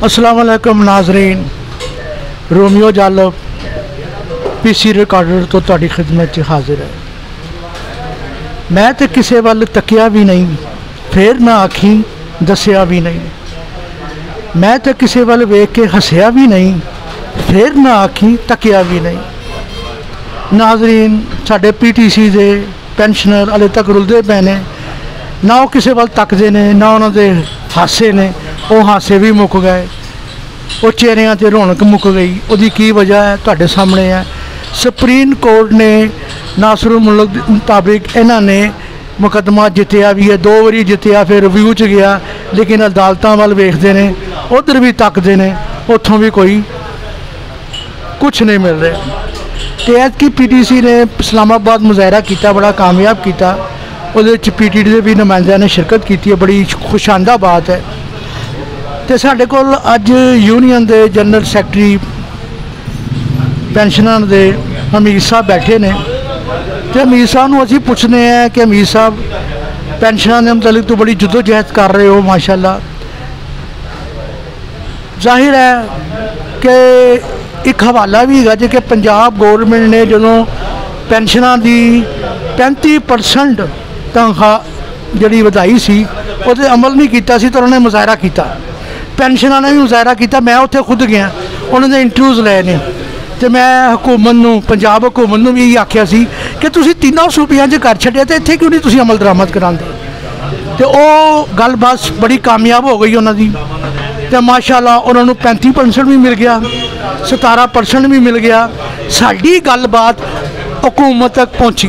अस्सलाम वालेकुम नाजरीन, रोमियो जालब पीसी रिकॉर्डर तो तुहाडी खिदमत च हाजिर है। मैं तो किसी वाल तकिया भी नहीं, फिर ना आखी दसिया भी नहीं। मैं तो किसी वाल वेख के हसिया भी नहीं, फिर ना आखी तकिया भी नहीं। नाजरीन, साडे PTC दे पेंशनर हले तक रुलदे पे ने, ना वो किसी वाल तकते ने, ना उन्होंने हासे ने। वो हासे भी मुक गए, वो चेहरियां ते रौनक मुक गई। उसकी की वजह है तुहाडे सामने है। सुप्रीम कोर्ट ने नासरुल मुल्क मुताबिक इन्होंने मुकदमा जितया भी है, 2 बारी जितया, फिर रिव्यू च गया, लेकिन अदालतों वाल वेखते हैं, उधर भी तकते हैं, उतों भी कोई कुछ नहीं मिल रहा। तो ऐतकी PTC ने इस्लामाबाद मुजाहरा किया, बड़ा कामयाब किया। वो PTD के भी नुमाइंदे ने शिरकत की है, बड़ी खुशांदा बात है। तो साढ़े को अज यूनियन के जनरल सैकटरी पेंशनर के हमीद साहब बैठे ने, तो हमीद साहब को असी पूछने हैं कि हमीद साहब पेंशनर के मतलब तो बड़ी जद्दोजहद कर रहे हो माशाल्लाह। जाहिर है कि एक हवाला भी है कि पंजाब गौरमेंट ने जो पेंशनर की 35% तनख्वाह जी वधाई सी, वो अमल नहीं किया सी, तो उन्होंने मुजाहरा किया। पेंशनर ने भी मुजाहरा किया। मैं उत्थे खुद गया, उन्होंने इंटरव्यूज़ लए ने, तो मैं हुकूमत नूं, पंजाब हुकूमत नूं भी यही आख्या सी कि तुसीं तीनों सूबियां च कर छड्डिया, तो इत्थे क्यों नहीं तुसीं अमल दरामद करांदे। तो वो गल बस बड़ी कामयाब हो गई उन्हों की। तो माशाल्लाह उन्होंने 35% भी मिल गया, 17% भी मिल गया। साडी गल बात हुकूमत तक पहुँची,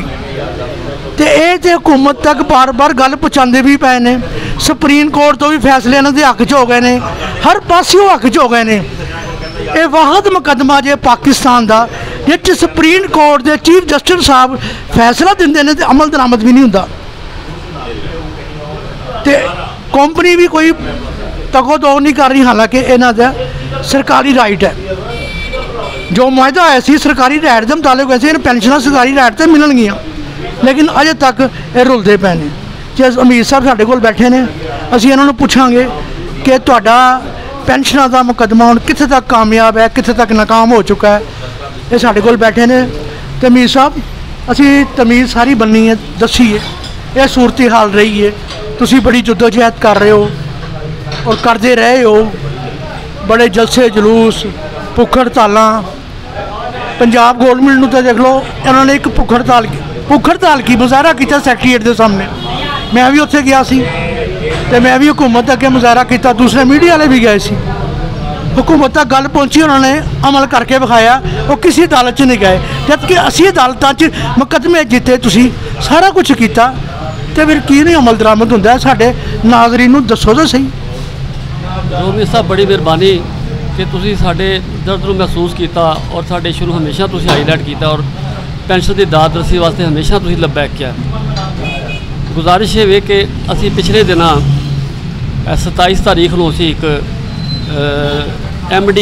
तो ये हुकूमत तक बार बार गल पहुँचाते भी पे ने। सुप्रीम कोर्ट तो भी फैसले इन्हों के हक च हो गए ने, हर पासों हक च हो गए ने। ये वाहद मुकदमा जे पाकिस्तान का जिस सुप्रीम कोर्ट के चीफ जस्टिस साहब फैसला देंगे हैं, तो अमल दरामद भी नहीं होंदा। तो कंपनी भी कोई तगोदो नहीं कर रही, हालांकि इन्हों का सरकारी राइट है। जो मुआहदा है सी सरकारी राइट के मुताबिक, वैसे पेंशन सरकारी राइट से मिलनगियां, लेकिन अजे तक ये रुलते पे ने। जे अमीर साहब साढ़े कोल बैठे ने, असीं इन्होंने पूछांगे कि तुहाडा पेंशनर का मुकदमा हुण कित्थे तक कामयाब है, कित्थे तक नाकाम हो चुका है। ये साढ़े कोल बैठे ने। तो अमीर साहब, असीं तमीज़ सारी बननी है, दसीए यह सूरत हाल रही है। तुसीं बड़ी जद्दोजहद कर रहे हो और करते रहे हो, बड़े जलसे जुलूस, भुख हड़तालां। पंजाब गौरमेंट नूं तो देख लो, इन्होंने एक भुख हड़ताल की मुजाहरा किया सैकटरीएट के सामने। मैं भी उत्थे गया सी, तो मैं भी हुकूमत अगे मुजाहरा किया, दूसरे मीडिया वाले भी गए सी। हुकूमत तक गल पहुँची, उन्होंने अमल करके विखाया। वो किसी अदालत च नहीं गए, जबकि असी अदालतों च मुकदमे जीते, तुसी सारा कुछ किया, तो फिर की नहीं अमल दरामद होंदा। साडे नाज़रीन नूं दसो तो सही। रोमी साहब, बड़ी मेहरबानी कि तुसी साडे दर्द नूं महसूस किया और साडे इशू नूं हमेशा तुसी हाईलाइट किया और पेंशन की दाद रसी वास्ते हमेशा तुसी लब्बैक किया। गुजारिश है कि असी पिछले दिन 27 तारीख को असी एक MD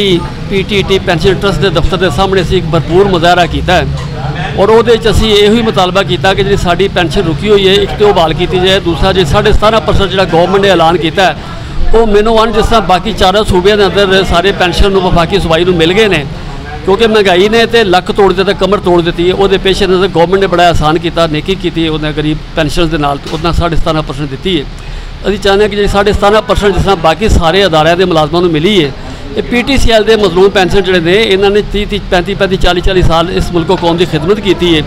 PTT पेंशन ट्रस्ट के दफ्तर के सामने से एक भरपूर मुजाहरा किया है और वो असी यही मुतालबा किया कि जी साड़ी पेंशन रुकी हुई है, एक तो बहाल की जाए, दूसरा जी 17.5% जो गवर्नमेंट ने ऐलान किया है वो मैनू वन जिस तरह बाकी 4 सूबे के अंदर सारे पेंशन वफाकी सूबाई मिल गए हैं, क्योंकि महंगाई ने तो लक तोड़ दिता, कमर तोड़ दी है। वो पेश नज़र गवर्नमेंट ने बड़ा आसान किया, नेकी की उन्हें गरीब पेंशन के नाल उन्हें 17.5% दी है। अभी चाहते हैं कि जी 17.5% जिस तरह बाकी सारे अदारों के मुलाजमान मिली है, ये PTCL के मजलूम पेंशन जोड़े ने इन्होंने 30-30, 35-35, 40-40 साल इस मुल्क कौम की खिदमत की है।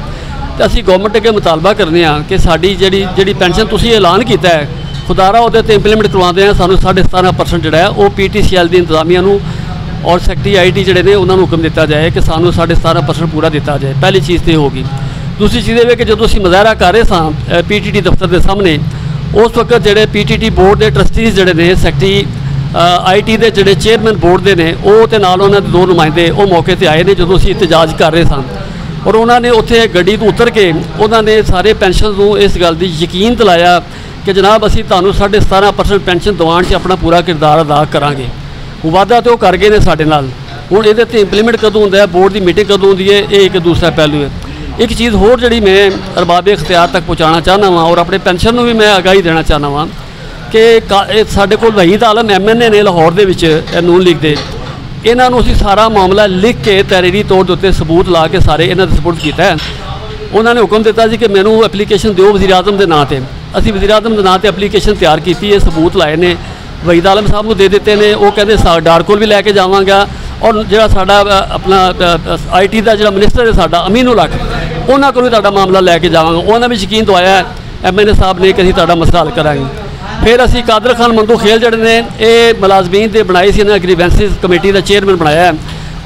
तो असी गवर्नमेंट अगे मुतालबा करने कि साड़ी जी पेंशन तुसीं ऐलान किया है, खुदारा वो इंप्लीमेंट करवाते हैं, सानू 17.5% जोड़ा है वो PTCL की इंतजामिया और सैकटरी IT जोड़े ने उन्होंने हुक्म दिता जाए कि सानू 17.5% पूरा दिता जाए। पहली चीज़ तो होगी। दूसरी चीज़ ये कि जो असीं मुजाहरा कर रहे थे PTT दफ्तर के सामने, उस वक्त जोड़े PTT बोर्ड के ट्रस्टीज़ जोड़े ने, सैकटरी IT के जोड़े चेयरमैन बोर्ड के ने, वो तो नाल उन्होंने 2 नुमाइंदे वो मौके पर आए ने जो असीं एहतजाज कर रहे थे, और उन्होंने उत्थे गड्डी तो उतर के उन्होंने सारे पेंशन को इस गल की यकीन दिलाया कि जनाब असीं तुहानूं 17.5% पेंशन दिवाण च अपना पूरा किरदार अदा करांगे। वादा तो कर गए हैं साढ़े नाल। हुण इहदे ते इंप्लीमेंट कदों होंदा है, बोर्ड की मीटिंग कदों होंदी है, ये एक दूसरा पहलू है। एक चीज़ होर जिहड़ी मैं अरबाब इख्तियार तक पहुँचाना चाहना वा और अपने पेंशन भी मैं आगाही देना चाहना वा कि साढ़े कोल वहीद आलम MNA ने लाहौर दे विच नून लीग दे, इन्हां नूं असीं सारा मामला लिख के तहरीरी तौर दे उत्ते सबूत ला के सारे इन्हां दे सपुर्द कीता है। उन्होंने हुक्म दिता सी कि मैनू एप्लीकेशन दिओ वज़ीर आज़म के नाँ पर। असीं वज़ीर आज़म के नाँ पर एप्लीकेशन तैयार की है, सबूत लाए ने, वहीद आलम साहब को दे दिते ने। वो कहते डार कोल भी लैके जावांगा, और जो साडा अपना IT का जो मिनिस्टर है साडा अमीन उल हक, उन्होंने को भी तुहाडा मामला लैके जावांगा। उन्होंने भी यकीन दवाया MNA साहब ने कि असीं तुहाडा मसला हल करांगे। फिर असीं कादर खान मंदू खेल जड़े ने ये मुलाजमीन दे बनाई सी, इन्हें ग्रीवेंसिस कमेटी का चेयरमैन बनाया है,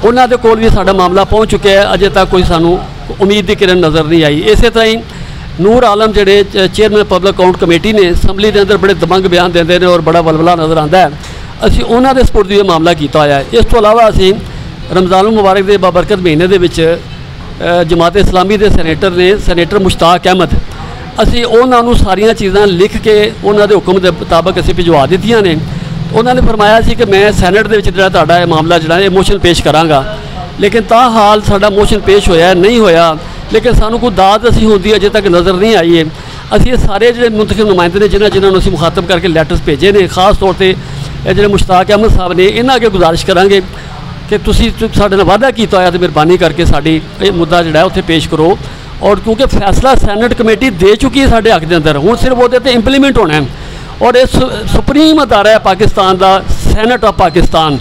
उन्होंने कोल भी साडा मामला पहुँच चुका है। अजे तक कोई सानू उम्मीद की किरण नज़र नहीं आई। इस तरह ही नूर आलम जोड़े चेयरमैन पब्लिक अकाउंट कमेटी ने असैम्बली के अंदर बड़े दबंग बयान देते हैं और बड़ा वलवला नज़र आता है। असीं उन्होंने सपुर्द ये मामला किया होया है। इस तो अलावा असीं रमज़ान मुबारक के बाबरकत महीने के विच जमात इस्लामी के सैनेटर ने, सैनेटर मुश्ताक अहमद, असीं उन्होंने सारिया चीज़ां लिख के उन्होंने हुक्म के मुताबिक असीं भिजवा दित्तियां ने। उन्होंने फरमाया सी कि मैं सैनेट के विच जिहड़ा तुहाडा मामला जिहड़ा मोशन पेश करांगा, लेकिन ता हाल साडा मोशन पेश होया नहीं होया, लेकिन सानू कोई दाद असी होंदी अजे तक नज़र नहीं आई है। असीं सारे जो मुंतखब नुमाइंदे ने जिन्होंने असीं मुखातब करके लैटर्स भेजे ने, खास तौर पर जो मुश्ताक अहमद साहब ने, इन्हां अगे गुजारिश करांगे कि तुसीं साडे नाल वादा कीता होया तो मेहरबानी करके साडी ये मुद्दा जिहड़ा उत्थे पेश करो। और क्योंकि फैसला सैनेट कमेटी दे चुकी है साडे हक दे अंदर, हुण सिर्फ उहदे ते इंप्लीमेंट होना है। और इस सुप्रीम अदारा है पाकिस्तान का, सैनेट ऑफ पाकिस्तान,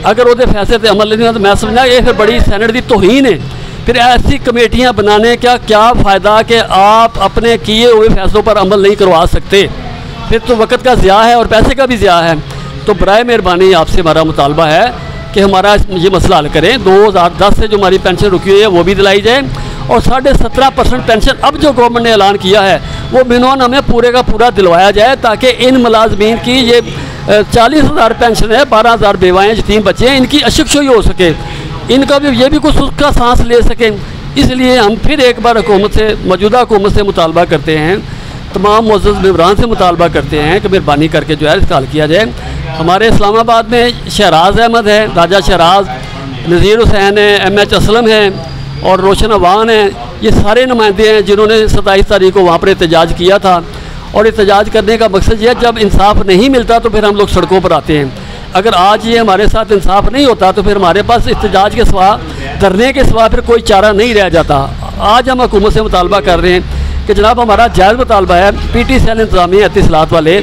अगर वो फैसले पर अमल नहीं होता तो मैं समझना ये फिर बड़ी सैनेट की तौहीन है। फिर ऐसी कमेटियां बनाने का क्या फ़ायदा कि आप अपने किए हुए फैसलों पर अमल नहीं करवा सकते, फिर तो वक्त का ज़िया है और पैसे का भी ज़िया है। तो बराए मेहरबानी आपसे हमारा मुतालबा है कि हमारा ये मसला हल करें। 2010 से जो हमारी पेंशन रुकी हुई है वो भी दिलाई जाए, और 17.5% पेंशन अब जो गवर्नमेंट ने ऐलान किया है वो मिनिमम हमें पूरे का पूरा दिलवाया जाए, ताकि इन मुलाजमीन की ये 40,000 पेंशन है, 12,000 बेवाएँ यतीम बच्चे हैं, इनकी अशकशोई हो सके, इनका भी ये भी कुछ सुख का सांस ले सकें। इसलिए हम फिर एक बार हुकूमत से, मौजूदा हुकूमत से मुतालबा करते हैं, तमाम मुअज़्ज़ज़ मेंबरान से मुतालबा करते हैं कि मेहरबानी करके जो है इसका हल किया जाए। हमारे इस्लामाबाद में शहराज अहमद है, राजा शहराज, नज़ीर हुसैन है, MH असलम है और रोशन अवान है, ये सारे नुमाइंदे हैं जिन्होंने 27 तारीख को वहाँ पर एहतजाज किया था। और एहतजाज करने का मकसद ये है, जब इंसाफ नहीं मिलता तो फिर हम लोग सड़कों पर आते हैं। अगर आज ये हमारे साथ इंसाफ नहीं होता तो फिर हमारे पास एहतजाज के सिवा, धरने के सिवा फिर कोई चारा नहीं रह जाता। आज हम हुकूमत से मुतालबा कर रहे हैं कि जनाब हमारा जायज़ मुतालबा है, PT सेल इंतजामिया एहतिसालात वाले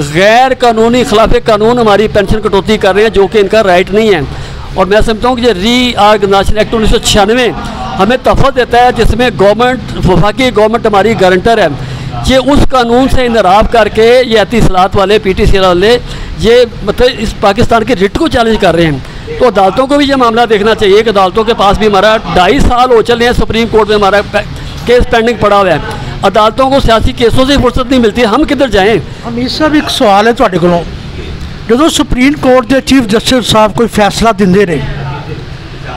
गैर कानूनी खिलाफ कानून हमारी पेंशन कटौती कर रहे हैं, जो कि इनका राइट नहीं है। और मैं समझता हूँ कि ये रीऑर्गेनाइजेशन एक्ट 1996 हमें तहफ़्फ़ुज़ देता है, जिसमें गवर्नमेंट, वफाकी गवर्नमेंट हमारी गारंटर है। ये उस कानून से इनराब करके ये एहतिसालात वाले, PTCL वाले, ये मतलब इस पाकिस्तान के रिट को चैलेंज कर रहे हैं। तो अदालतों को भी ये मामला देखना चाहिए कि अदालतों के पास भी हमारा 2.5 साल हो चले हैं, सुप्रीम कोर्ट में हमारा केस पेंडिंग पड़ा हुआ है। अदालतों को सियासी केसों से फुर्सत नहीं मिलती, हम किधर जाएँ? अमीर साहब एक सवाल है तुहाडे कोलों, जो सुप्रीम कोर्ट के चीफ जस्टिस साहब कोई फैसला देंदे ने,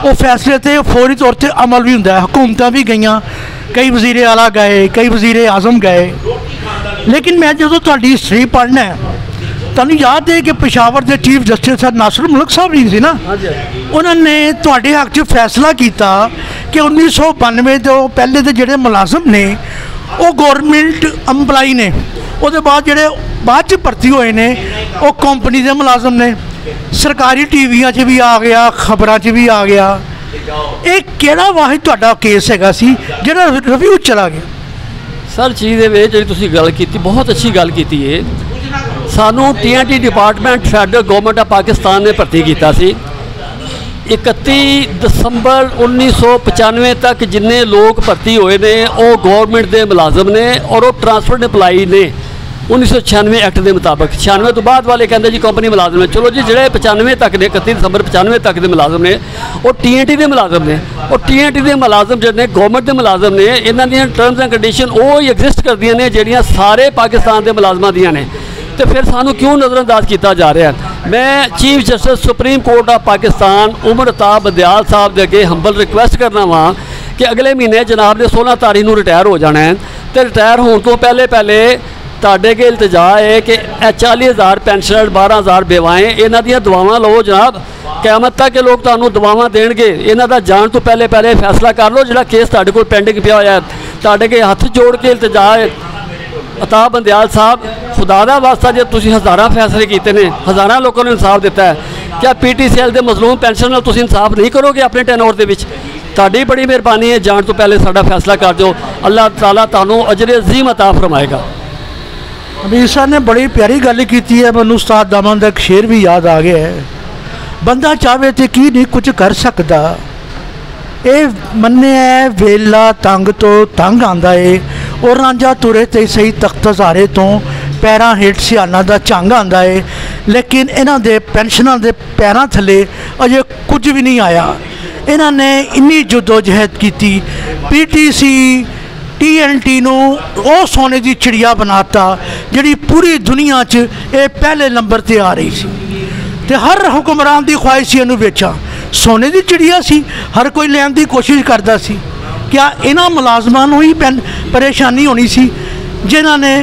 वो फैसले ते फौरी तौर पर अमल भी होंदा है, हुकूमतां भी गईयां, कई वज़ीर आला गए, कई वज़ीर आज़म गए, लेकिन मैं जो तुहाडी हिस्ट्री पढ़ना है, तुहानूं याद है कि पेशावर के चीफ जस्टिस नासिर मुल्क साहब नहीं सी ना, उन्होंने तुहाडे हक च फैसला किया कि 1992 तो पहले के जोड़े मुलाजम ने वो गौरमेंट अंपलाई ने, उसके बाद जोड़े बाद च भर्ती हुए ने वो कंपनी के मुलाजम ने, सरकारी टीवियां च भी आ गया, खबरों च भी आ गया। एक केड़ा वाहिद तुहाडा केस हैगा सी जिहड़ा रिव्यू चला गया? सर चीज़ ये जी तुसीं गल कीती, बहुत अच्छी गल कीती है। सानू TNT department federal government of Pakistan ने भर्ती किया सी। 31 दिसंबर 1995 तक जिन्ने लोग भर्ती हुए ने वो गवर्नमेंट के मुलाजम ने और वो ट्रांसफर्ड एम्पलाई ने 1996 एक्ट के मुताबिक। 96 तो बाद वाले कहते जी कंपनी मुलाजम ने, चलो जी जोड़े 95 तक ने, 31 दिसंबर 95 तक के मुलाजम ने वो TNT के मुलाजम ने, और TNT के मुलाजम जो ने गवर्नमेंट के मुलाजम ने, इन्हों दी टर्म्स एंड कंडीशन वो ही एग्जिस्ट करदियां ने जिहड़ियां सारे पाकिस्तान के मुलाजमां दियां ने। तो फिर सानू क्यों नज़रअंदाज किया जा रहा है? मैं chief justice supreme court of Pakistan Umar Ata Bandial साहब के अगे हंबल रिक्वेस्ट करना वा कि अगले महीने जनाब ने 16 तारीख को रिटायर हो जाना है, तो रिटायर होने तो पहले तुहाडे के इल्तजा है कि 40,000 पेंशनर, 12,000 बेवाएँ, इन्हां दियां दुआवां लो जनाब, क़यामत तक के लोग तुहानूं दुआवां देणगे। इन्हां दा जाण तो पहले फैसला कर लो, जिहड़ा केस तुहाडे कोल पेंडिंग पिया होया है। तुहाडे के हथ जोड़ के इल्तजा है, अताब बंदयाल साहब, खुदा दा वास्ता जो तुसीं हज़ारां फैसले कीते ने, हज़ारां लोगों ने इंसाफ दिता है, क्या PTCL के मजलूम पेंशन नाल तुसीं इंसाफ नहीं करोगे अपने टैनोर दे विच? तुहाडी बड़ी मेहरबानी है, जान तो पहले साडा फैसला कर दो। अल्लाह ताला तुहानूं अजर अजीम अता फरमाएगा। अमीर साहब ने बड़ी प्यारी गल की है, मैनूं उस्ताद दामन का एक शेर भी याद आ गया है, बंदा चाहे तो की नहीं कुछ कर सकता, ये मन्ने वेला तंग तो तंग आंदा है, और रांझा तुरे ते सही तख्त हज़ारे तो पैरां हेठ सियाना दा झंग आंदा है, लेकिन इन्हां दे पेंशनां दे पैरां थले अजे कुछ भी नहीं आया। इन्हां ने इन्नी जदोजहद की, PTC TNT नूं वो सोने की चिड़िया बनाता जिहड़ी पूरी दुनिया च ये पहले नंबर ते आ रही सी, ते हर हुक्मरान की ख्वाहिश सी इनू बेचा। सोने की चिड़िया सी, हर कोई लैन की कोशिश करता सी। क्या इन्हां मुलाजमां नूं ही परेशानी होनी सी जिन्हां ने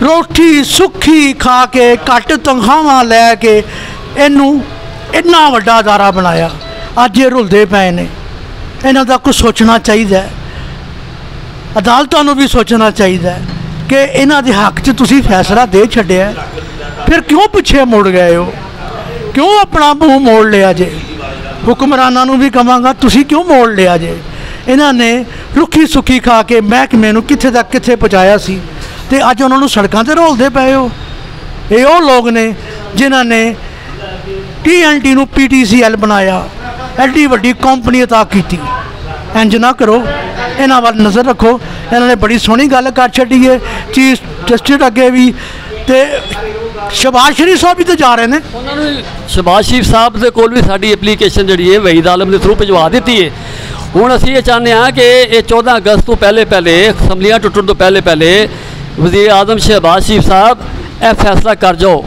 रोटी सुखी खा के घट तनख्वाहां लैके इनू इन्ना वड्डा अदारा बनाया, अज ये रुलदे पे ने। इन्हां दा कुछ सोचना चाहिए, अदालतों नूं भी सोचना चाहिए कि इन्हां दे हक च तुसीं फैसला दे छड्डिया, फिर क्यों पिछे मुड़ गए हो, क्यों अपना मुँह मोड़ लिया जे? हुक्मरानां नूं भी कहांगा तुसीं क्यों मोड़ लिया जे? इन्हां ने रुखी सुखी खा के महकमे नूं कित्थे तक कित्थे पहुँचाया सी, ते अज उन्हां नूं सड़कां ते रोलदे पए हो। ये वो लोग ने जिन्हां ने TNT नूं PTCL बनाया, एड्डी वड्डी कंपनी अता की। इंज ना करो, इन्हां वल नज़र रखो। इन्हां ने बड़ी सोहनी गल कर छड्डी है, चीफ जस्टिस अगे भी, ते शहबाज शरीफ साहब भी तो जा रहे हैं। उन्होंने शहबाज शरीफ साहब के कोल भी साडी एप्लीकेशन जी है वहीद आलम के थ्रू भिजवा दी है। हुण असीं ये चाहते हैं कि ये 14 अगस्त तो पहले असैम्बलियां टुटण तो पहले वज़ीर आज़म शहबाज शरीफ साहब यह फैसला कर जाओ,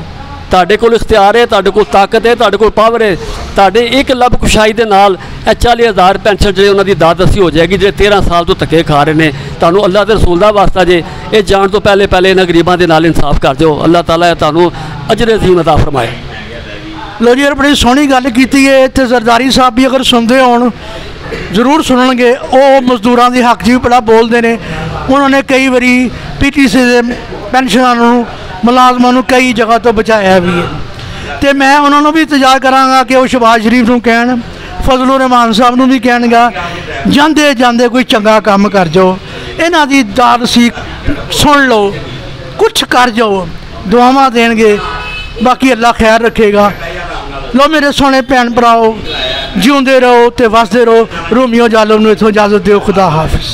तुहाडे कोल इख्तियार है, तुहाडे कोल ताकत है, तुहाडे कोल पावर है, तुहाडे एक लब कुशाई दे नाल 40,000 पेंशन जो उन्होंने दादसी हो जाएगी, जो 13 साल तो धक्के खा रहे हैं। तुहानूं अल्लाह के रसूल का वास्ता जे ये जान तो पहले इन्हां गरीबां दे नाल इंसाफ कर दो। अल्लाह ताला तुहानूं अजर अजीम अता फरमाए। लो जी, बड़ी सोहनी गल की है। तो जरदारी साहब भी अगर सुनते हो जरूर सुनणगे, वो मजदूरों के हक भी बड़ा बोलते हैं। उन्होंने कई बारी PTC के पेंशनरां मुलाजमां नूं कई जगह तो बचाया भी है, तो मैं उन्होंने भी इंतजार कराँगा कि वो शहबाज शरीफ नूं कहण, फजलुर रहमान साहब नूं भी कहणगा जांदे जांदे कोई चंगा काम कर जाओ, इन्हां दी दादसी सुन लो, कुछ कर जाओ, दुआवां देणगे, बाकी अल्लाह खैर रखेगा। लो मेरे सोहने भैन भराओ, जिउंदे रहो तो वसदे रहो। रोमियो जालम नूं इत्थों इजाजत दिओ। खुदा हाफिज़।